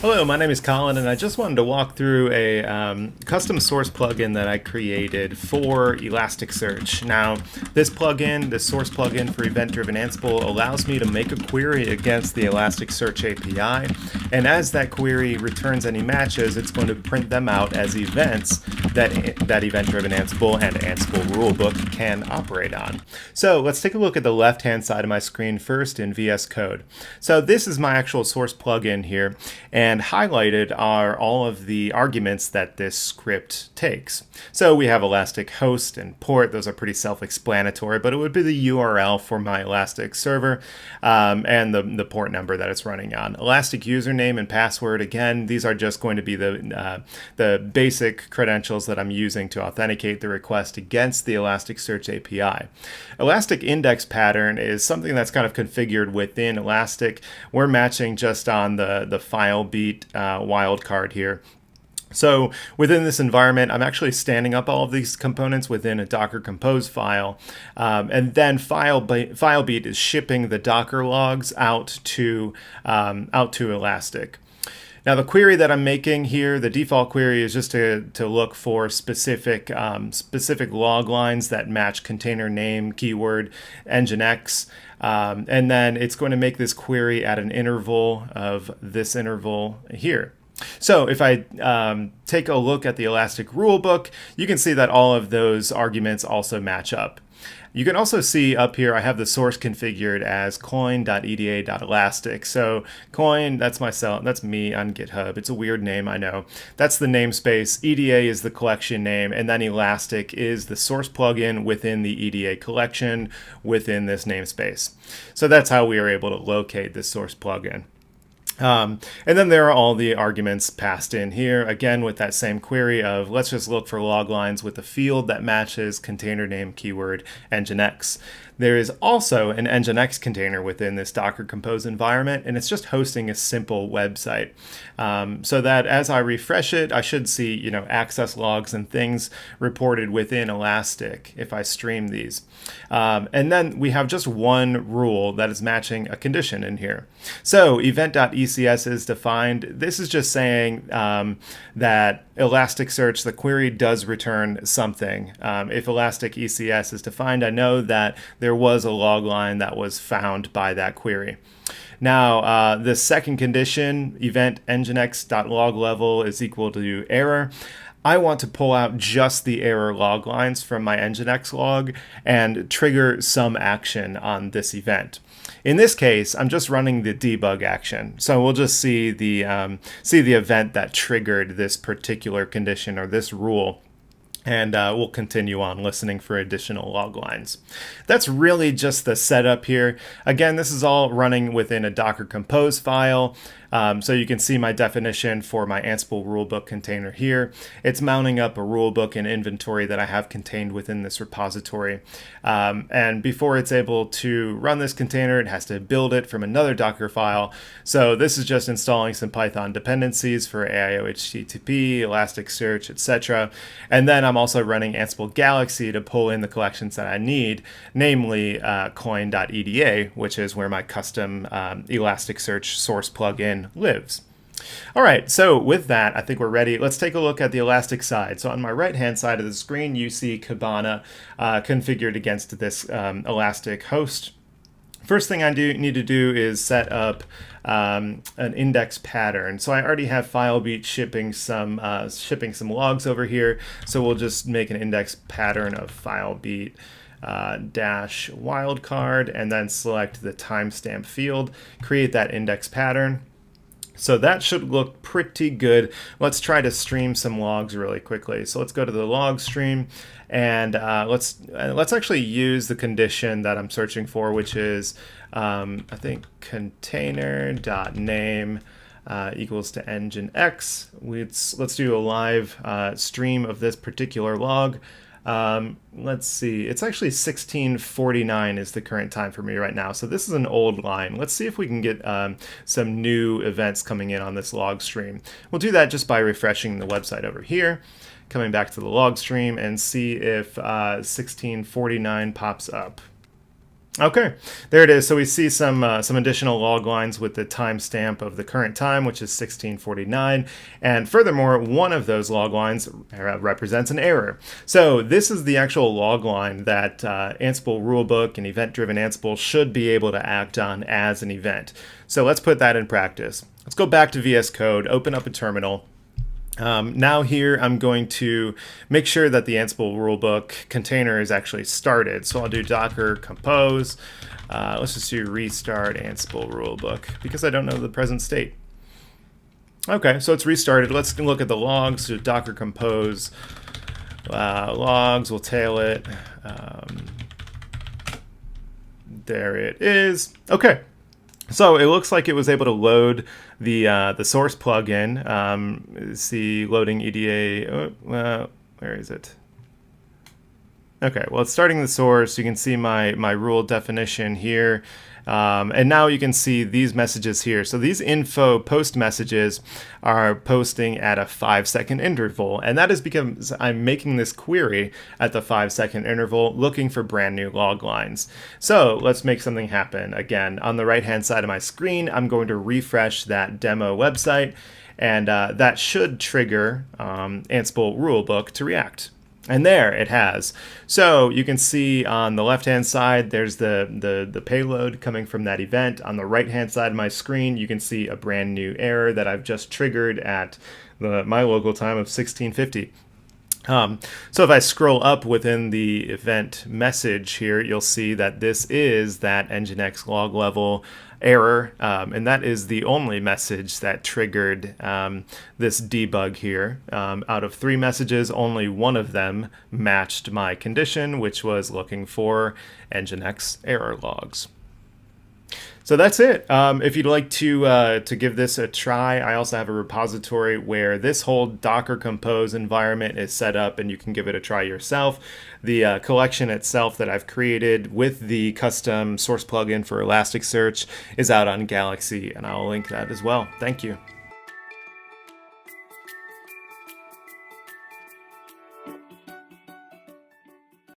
Hello, my name is Colin, and I just wanted to walk through a custom source plugin that I created for Elasticsearch. Now, this source plugin for Event-Driven Ansible, allows me to make a query against the Elasticsearch API, and as that query returns any matches, it's going to print them out as events that Event-Driven Ansible and Ansible Rulebook can operate on. So let's take a look at the left-hand side of my screen first in VS Code. So this is my actual source plugin here, and highlighted are all of the arguments that this script takes. So we have Elastic host and port. Those are pretty self-explanatory, but it would be the URL for my Elastic server and the port number that it's running on. Elastic username and password, again, these are just going to be the basic credentials that I'm using to authenticate the request against the Elasticsearch API. Elastic index pattern is something that's kind of configured within Elastic. We're matching just on the Filebeat wildcard here. So within this environment, I'm actually standing up all of these components within a Docker Compose file, and then Filebeat is shipping the Docker logs out to Elastic. Now the query that I'm making here, the default query, is just to look for specific log lines that match container name, keyword, Nginx, and then it's going to make this query at an interval of this interval here. So if I take a look at the Elastic Rulebook, you can see that all of those arguments also match up. You can also see up here, I have the source configured as coin.eda.elastic. So coin, that's me on GitHub. It's a weird name, I know. That's the namespace. EDA is the collection name, and then Elastic is the source plugin within the EDA collection within this namespace. So that's how we are able to locate this source plugin. And then there are all the arguments passed in here, again with that same query of let's just look for log lines with a field that matches container name, keyword, Nginx. There is also an Nginx container within this Docker Compose environment, and it's just hosting a simple website. So that as I refresh it, I should see, access logs and things reported within Elastic if I stream these. And then we have just one rule that is matching a condition in here. So event.ecs is defined. This is just saying that Elasticsearch, the query does return something. If Elastic ECS is defined, I know that there was a log line that was found by that query. Now, the second condition, event nginx.log level is equal to error. I want to pull out just the error log lines from my Nginx log and trigger some action on this event. In this case, I'm just running the debug action. So we'll just see the event that triggered this particular condition or this rule. And we'll continue on listening for additional log lines. That's really just the setup here. Again, this is all running within a Docker Compose file. So you can see my definition for my Ansible Rulebook container here. It's mounting up a rulebook and inventory that I have contained within this repository. And before it's able to run this container, it has to build it from another Docker file. So this is just installing some Python dependencies for AIO HTTP, Elasticsearch, etc. And then I'm also running Ansible Galaxy to pull in the collections that I need, namely coin.eda, which is where my custom Elasticsearch source plugin lives. All right, so with that, I think we're ready. Let's take a look at the Elastic side. So on my right-hand side of the screen, you see Kibana configured against this Elastic host. First thing I need to do is set up an index pattern. So I already have Filebeat shipping some logs over here. So we'll just make an index pattern of Filebeat dash wildcard and then select the timestamp field, create that index pattern. So that should look pretty good. Let's try to stream some logs really quickly. So let's go to the log stream, and let's actually use the condition that I'm searching for, which is I think container.name equals to Nginx. Let's do a live stream of this particular log. Let's see, it's actually 16:49 is the current time for me right now. So this is an old line. Let's see if we can get some new events coming in on this log stream. We'll do that just by refreshing the website over here, coming back to the log stream, and see if 16:49 pops up. Okay, there it is. So we see some additional log lines with the timestamp of the current time, which is 1649. And furthermore, one of those log lines represents an error. So this is the actual log line that Ansible Rulebook and Event-Driven Ansible should be able to act on as an event. So let's put that in practice. Let's go back to VS Code, open up a terminal. Now here I'm going to make sure that the Ansible Rulebook container is actually started. So I'll do docker compose. Let's just do restart Ansible Rulebook because I don't know the present state. Okay, so it's restarted. Let's look at the logs. So docker compose logs. We'll tail it. There it is. Okay. So it looks like it was able to load the source plugin. See loading EDA. Where is it? Okay, well, it's starting the source. You can see my rule definition here. And now you can see these messages here. So these info post messages are posting at a 5-second interval. And that is because I'm making this query at the 5-second interval looking for brand new log lines. So let's make something happen. Again, on the right-hand side of my screen, I'm going to refresh that demo website. And that should trigger Ansible Rulebook to react. And there it has. So you can see on the left-hand side, there's the payload coming from that event. On the right-hand side of my screen, you can see a brand new error that I've just triggered at my local time of 1650. So if I scroll up within the event message here, you'll see that this is that Nginx log level error, and that is the only message that triggered this debug here. Out of 3 messages, only one of them matched my condition, which was looking for Nginx error logs. So that's it. If you'd like to give this a try, I also have a repository where this whole Docker Compose environment is set up, and you can give it a try yourself. The collection itself that I've created with the custom source plugin for Elasticsearch is out on Galaxy, and I'll link that as well. Thank you.